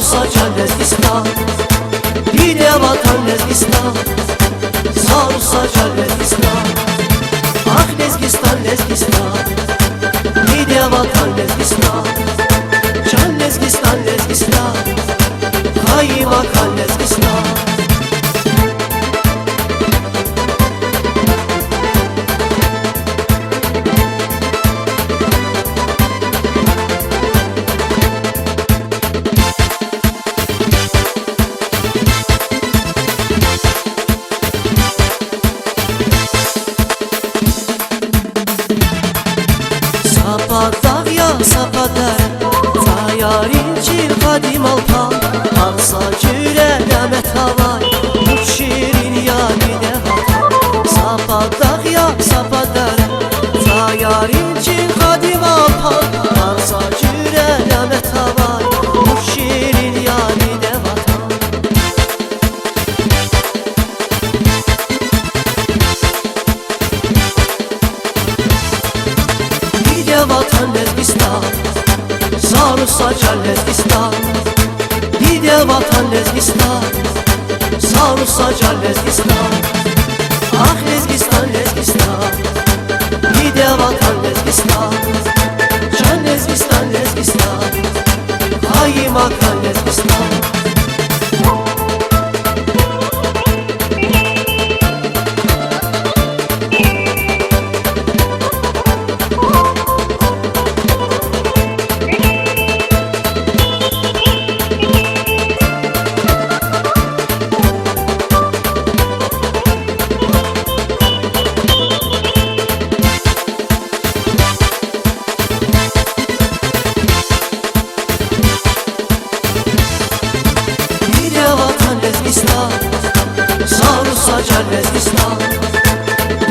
sacan Lezgistan, dide vatan Lezgistan, sağ sacan Lezgistan. Ah Lezgistan, Lezgistan, dide vatan Lezgistan, can Lezgistan, Lezgistan, hayy makan Lezgistan. Sapadağ ya sapadağ, zayarin çil kadim alpan, alsa cüre demet havay, bu şirin yâline vatan. Sapadağ ya sapadağ, zayarin çil kadim alpan, alsa cüre demet havay, bu şirin yâline vatan. Dide vatan Lezgistan, sağ sacan Lezgistan, dide vatan Lezgistan, sağ sacan Lezgistan. Ah Lezgistan, Lezgistan, dide vatan Lezgistan, can Lezgistan, Lezgistan, hayy makan Lezgistan. Lezgistan, sağ sacan Lezgistan,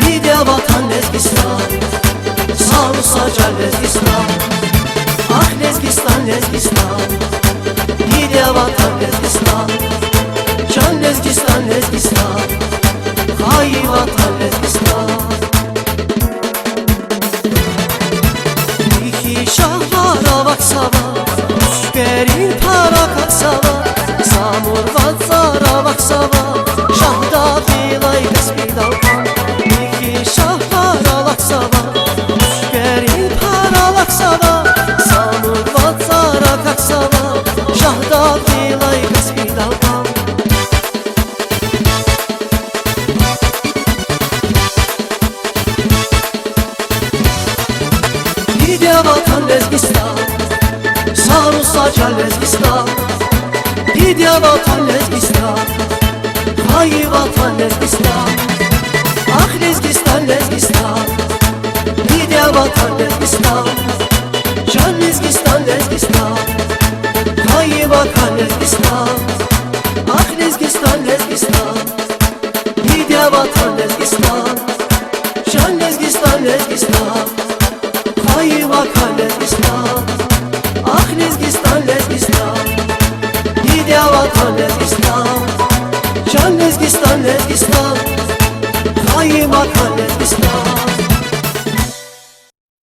dide vatan Lezgistan, sağ sacan Lezgistan. Ah Lezgistan, Lezgistan, dide vatan Lezgistan, can Lezgistan, Lezgistan, hayy vatan Lezgistan. İki şah var avak sava,üşkerin parak sava, samur vazara vak sava, şahda bilay gaspidal kan. İki şah var avak sava,üşkerin parak sava, samur vazara kak sava, şahda bilay gaspidal kan. Dide vatan Lezgistan, sağ sacan Lezgistan, dide vatan Lezgistan, hayy vatan Lezgistan. Ah Lezgistan, Lezgistan, dide vatan Lezgistan, can Lezgistan, Lezgistan, hayy makan Lezgistan. Ah Lezgistan, Lezgistan, dide vatan Lezgistan, can Lezgistan, Lezgistan, hayy makan Lezgistan. Ah Lezgistan, Lezgistan, dide vatan Lezgistan, can Lezgistan, Lezgistan, hayy makan Lezgistan.